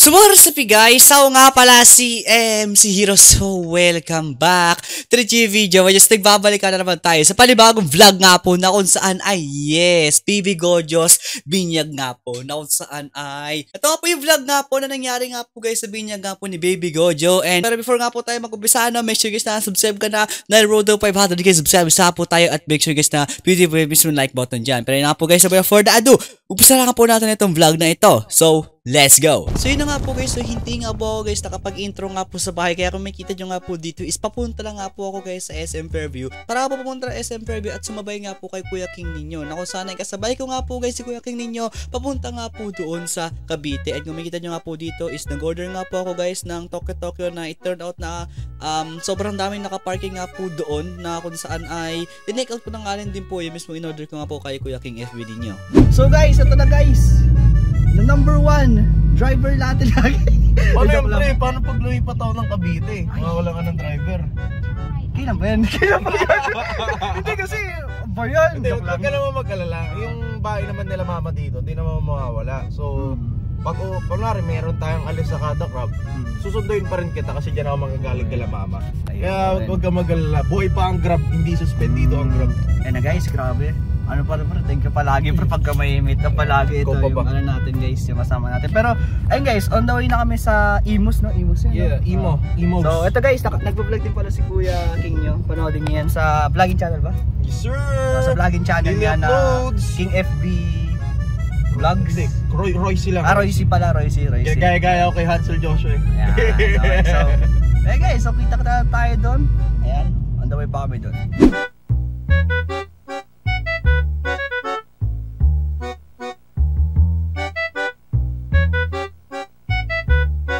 So what's up guys? Ako nga pala si MC Hero. So welcome back to the G video. Just nagbabalikan na naman tayo sa panibagong vlog nga po na kung saan ay yes, PB Gojos binyag nga po na kung saan ay ito nga po yung vlog nga po na nangyari nga po guys sa binyag nga po ni Baby Gojo. And pero before nga po tayo mag-umpisa make sure guys na subscribe ka na road to 500 guys, subscribe sa po tayo at make sure guys na beautiful like button dyan. Pero yun nga po guys, for the ado, umpisa na nga po natin itong vlog na ito. So let's go! So yun na nga po guys, so hindi nga po ako guys nakapag-intro nga po sa bahay. Kaya kung makikita nyo nga po dito is papunta lang nga po ako guys sa SM Fairview. Para po pumunta sa SM Fairview at sumabay nga po kay Kuya King ninyo. Na kung sana kasabay ko nga po guys si Kuya King ninyo papunta nga po doon sa Cavite. At kung makikita nyo nga po dito is nag-order nga po ako guys ng Tokyo na it turned out na sobrang daming nakaparking nga po doon na kung saan ay tinake out ko ng alin din po yung mismo in-order ko nga po kay Kuya King FB ninyo. So guys, ito na guys! The number 1 driver natin lagi. Paano yung pre? Paano pag lumipat ako ng Cavite? Wala ka ng driver. Kailan ba yan? Kailan ba yan? Hindi kasi, ba yan? Hindi, huwag ka naman mag-alala. Yung bahay naman nila mama dito, di naman mawawala. So, pag kunwari meron tayong alis sa kada crab, susunduin pa rin kita kasi dyan ako magagaling kila mama. Kaya huwag ka mag-alala. Buhay pa ang Grab, hindi suspendido ang Grab. Eh na guys, grabe. Ano pa rin, thank you palagi pagka may meet na palagi ito yung ano natin guys, yung masama natin. Pero ayun guys, on the way na kami sa Imus, no? Imus yun? Yeah, Imo. So ito guys, nagpa-vlog din pala si Kuya King nyo. Panoodin niyo yan sa vlogging channel ba? Yes sir! Sa vlogging channel niya na King FB Vlogs. Royce lang. Royce pala, Royce. Gaya ako kay Hansel Joshua. Ayan, so ayun guys, so kita tayo doon. Ayan, on the way pa kami doon.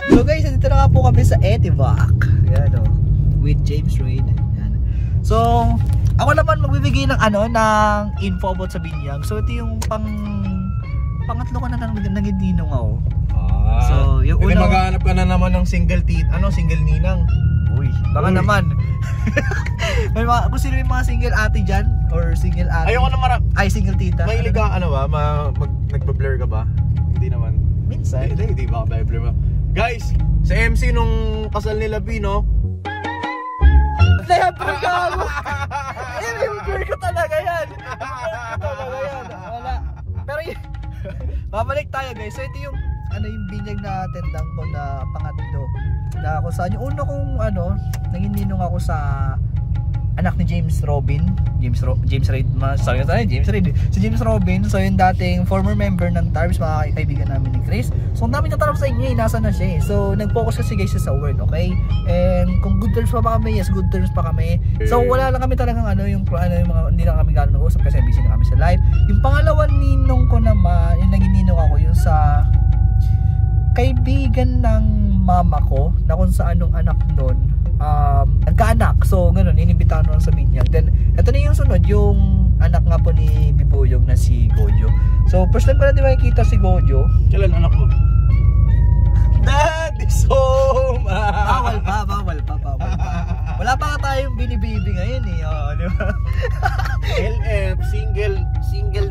So guys, dito na nga po kami sa Etivac. Ayan o, with James Raid. Ayan. So, ako naman magbibigay ng ng info about sa binyag. So ito yung pangatlo ka na nagindinong ako. So, yung una maghahanap ka na naman ng single ninang. Uy, baka naman. Kung sino yung mga single ate dyan or single ate. Ayoko na ay single tita. Mahilig ka nagpa-blur ka ba? Hindi naman. Minsan. Hindi ba blur mo? Guys, sa MC nung kasal nila Pino, yung blur ko talaga yan. Wala. Pero babalik tayo guys. So ito yung yung binyag na tendang ko na pangatlo. Na kung saan yung una kong nangininong ako sa anak ni James Robin. James Reid. Si James Robin. So yung dating former member ng TARBS, mga kaibigan namin ni Chris. So ang dami natanong sa inyo, nasa na siya. So nag-focus kasi guys sa work, okay? And kung good terms pa kami, yes, good terms pa kami. So wala lang kami talagang yung mga hindi lang kami gano'n nag-usap kasi busy na kami sa live. Yung pangalawan ninong ko naman, yung nangininong ako yung sa kaibigan ng mama ko na kung saan nung anak nun nagkaanak. So gano'n, inibitahan ko lang sa binyag. Then ito na yung sunod, yung anak nga po ni Bibuyog na si Gojo. So first time ko na di makikita si Gojo. Kailan anak mo? Daddy's home! Bawal pa. Wala pa nga tayong binibibi ngayon eh. Di ba? LF, single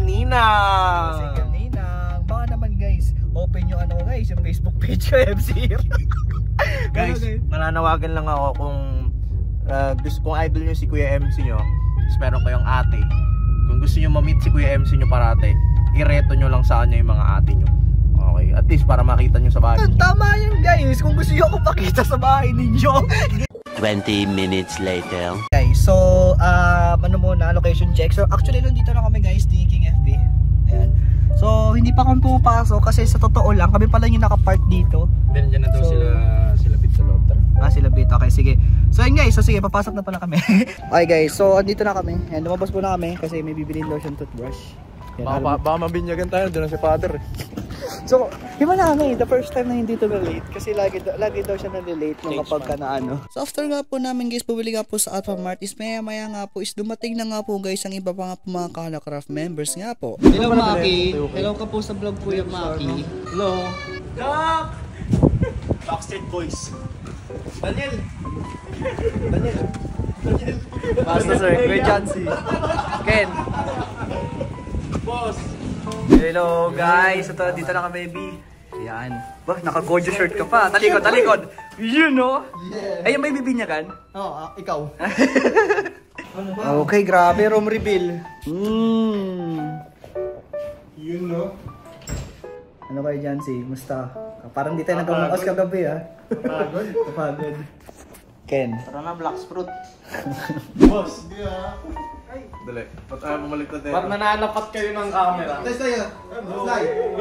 ninang. Single ninang. Baka naman guys, open yung guys, yung Facebook page ko, MC. Guys, nananawagan lang ako kung idol nyo si Kuya MC nyo, tapos meron kayong ate. Kung gusto nyo ma-meet si Kuya MC nyo parate, ireto nyo lang sa kanya yung mga ate nyo. Okay, at least para makita nyo sa bahay. Tama yun guys, kung gusto nyo ako makita sa bahay ninyo. 20 minutes later. Guys, so muna, location check. So actually nandito na kami guys, di King FB. Ayan. So hindi pa kami pumapasok kasi sa totoo lang kami pala yung nakapark dito. Then dyan na daw sila bit sa loob. Sila bit. Okay, sige. So ayun guys, so sige, papasok na pala kami. Okay guys, so andito na kami. Ayan, lumabas po na kami kasi may bibilin lotion toothbrush. Baka mabinyagan tayo, doon na si father. So, iba na the first time na hindi to na-late kasi lagi daw siya na-late nung kapag ka na So after nga po namin guys, bumili nga po sa Alphamart is maya nga po is dumating na nga po guys ang iba pa nga po mga Kalacraft members nga po. Hello Maki, hello ka po sa vlog po yung Maki. Hello. Doc! Backstreet Boys. Daniel. Basta sir, Kuya Jancy. Ken. Boss. Hello guys, ito dito na kami baby. Ayan. Bah, naka-gojo shirt ka pa. Talikod, talikod. Yun, no? Yeah. Ayun ba yung bibinyagan? Oo, ikaw. Okay, grabe. Room reveal. Yun, no? Ano kayo dyan, si? Musta? Parang di tayo nagkamukas kagabi, ha? Kapagod. Kapagod. Ken. Tara na, Black Fruit. Boss, di ah. Dali, ba't ayaw bumaliktad eh? Ba't nananapat kayo ng camera?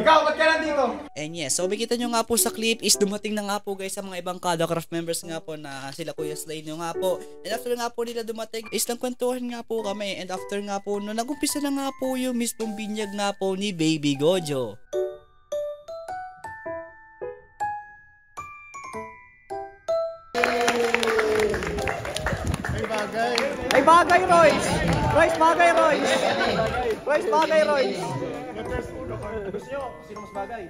Ikaw, ba't ka nandito? And yes, so makikita nyo nga po sa clip is dumating na nga po guys sa mga ibang Kadacraft members nga po na sila Kuya Slay nyo nga po. And after nga po nila dumating is nagkwentuhan nga po kami. And after nga po no, nag-umpisa na nga po yung mismong binyag nga po ni Baby Gojo. Ay bagay, Royce! Royce, bagay, Royce! Royce, bagay, Royce! Gusto nyo, sino mas bagay?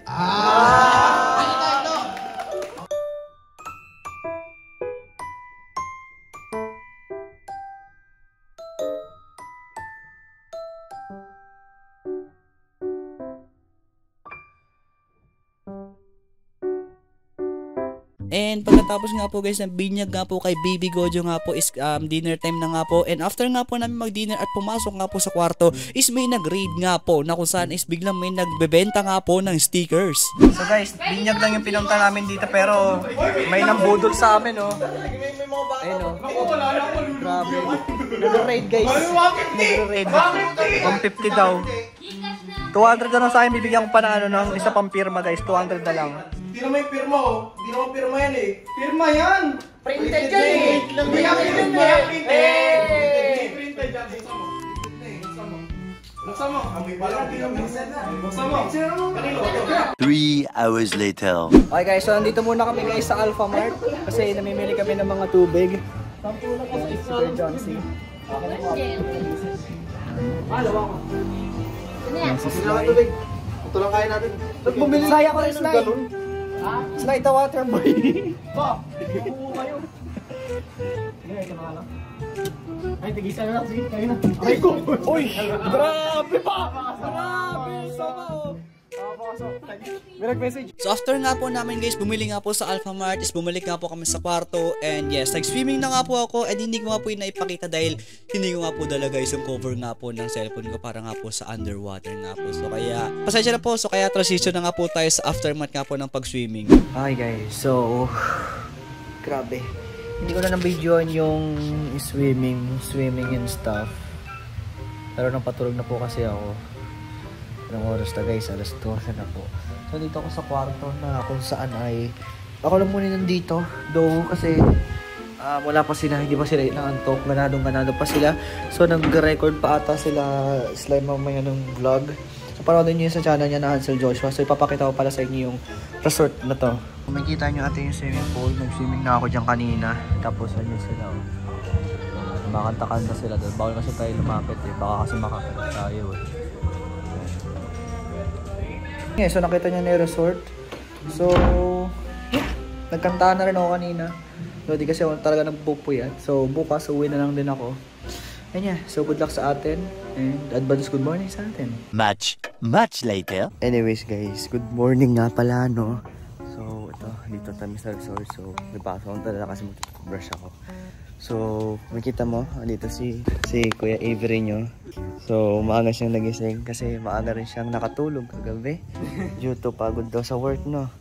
And pagkatapos nga po guys ng binyag nga po kay Baby Gojo nga po is dinner time na nga po. And after nga po namin mag-dinner at pumasok nga po sa kwarto is may nag-raid nga po na kung saan is biglang may nagbebenta nga po ng stickers. So guys, binyag lang yung pinunta namin dito pero may nambudol sa amin oh. Ayun oh. Grabe. Nag-raid guys. Nag-raid. 150 daw. 200 na lang sa akin, bibigyan ko pa ng ano ng isa pang pirma guys, 200 na lang. Hindi naman yung pirma oh. Hindi naman pirma yan eh. Pirma yan! Printed yan eh! Hindi yan printed! Printed yan! Buksan mo! Buksan mo! 3 hours later. Okay guys, so nandito muna kami guys sa Alpha Mart kasi namimili kami ng mga tubig. Sampu lang po sa Super John C. Lawa ko. Ito lang kaya natin. Bumili saya ko rin slide. Slide the water boy. Pa! Ay, tigisan na lang. Sige, kayo na. Ay ko! Uy! Grabe pa! Grabe! Sama oh! So after nga po namin guys, bumili nga po sa Alpha Mart, is bumalik nga po kami sa kwarto. And yes, nag-swimming na nga po ako. And hindi ko nga po yung naipakita dahil hindi ko nga po dala guys yung cover nga po ng cellphone ko para nga po sa underwater nga po. So kaya, pasensya na po. So kaya transition na nga po tayo sa aftermath nga po ng pag-swimming. Okay guys, so grabe. Hindi ko na nang-videoan yung swimming and stuff. Pero napatulog na po kasi ako. Anong oras na guys? Alas 12 na po. So dito ako sa kwarto na kung saan ay ako lang muna nandito. Though kasi wala pa sila, hindi pa sila inaantok. Ganado pa sila. So nag-record pa ata sila slime mamaya ng vlog. So paroodin nyo yun sa channel niya na Hansel Joshua. So ipapakita ko pala sa inyo yung resort na to. Kung makikita nyo ate yung swimming pool. Nag-swimming na ako dyan kanina. Tapos ano sila makanta-kanta sila doon. Bawal kasi tayo lumapit eh. Baka kasi makakita tayo eh. Yeah, so nakita niyo na yung resort. So, nagkantaan na rin ako kanina. So, di kasi ako talaga nagpupuyat. So, bukas uwi na lang din ako. And yeah, so good luck sa atin. And advance good morning sa atin. Much later. Anyways guys, good morning nga pala no. So, ito, dito kami sa resort. So, nagpasok ako talaga kasi mag-brush ako. So, makita mo, dito si Kuya Avery nyo. So, maaga siyang nagising kasi maaga rin siyang nakatulog kagabi. Due to pagod daw sa work, no?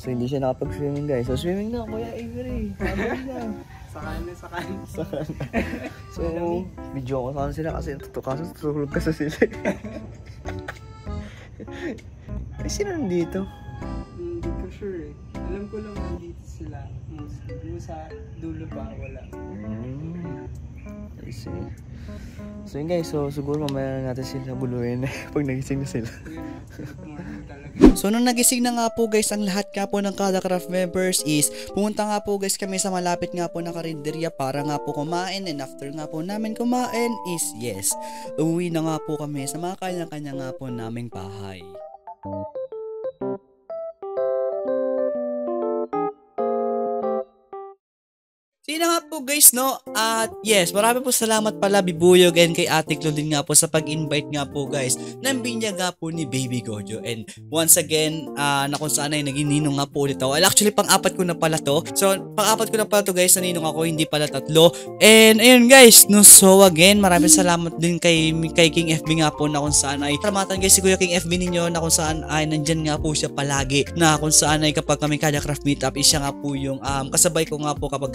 So, hindi siya nakapag-swimming, guys. So, swimming na, Kuya Avery. Sa kanin. So, video ko sana sila kasi tutulog kasi sila. Ay, sino nandito? Hindi ko sure eh. Alam ko lang nandito sila. Yung sa dulo ba, wala. I see. So yun guys, so siguro mamaya na natin sila buluin pag nagising na sila. So nung nagising na nga po guys ang lahat nga po ng Kadacraft members is pumunta nga po guys kami sa malapit nga po na karinderya para nga po kumain. And after nga po namin kumain is yes, uwi na nga po kami sa mga kanya-kanya nga po naming bahay. So yun na nga po guys, no? At yes, marami po salamat pala Bibuyog and kay Ate Claudine nga po sa pag-invite nga po guys ng binyag nga po ni Baby Gojo. And once again, na kung saan ay naging ninong nga po ulit ako. Actually, pang-apat ko na pala to. So, pang-apat ko na pala to guys na ninong ako, hindi pala tatlo. And ayun guys, no? So again, maraming salamat din kay King FB nga po na kung saan ay salamatan guys si Kuya King FB ninyo na kung saan ay nandyan nga po siya palagi. Na kung saan ay kapag kami kada craft meetup, siya nga po yung kasabay ko nga po kapag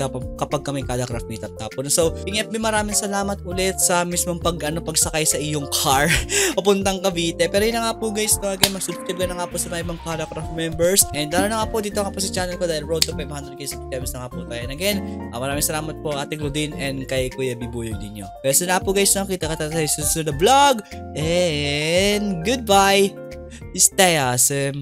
kami kada craft meetup tapon. So, King FB, maraming salamat ulit sa mismong pagsakay sa iyong car papuntang Cavite. Pero yun na nga po guys, no, again, mag-subscribe ka na nga po sa mga ibang kada craft members. And lalo na nga po dito nga po sa channel ko dahil road to 500k subscribers na nga po tayo. And again, maraming salamat po Ate Claudine and kay Kuya Bibuyog din nyo. Pero na po guys, kita ka tayo sa susunod na vlog. And goodbye. Stay awesome.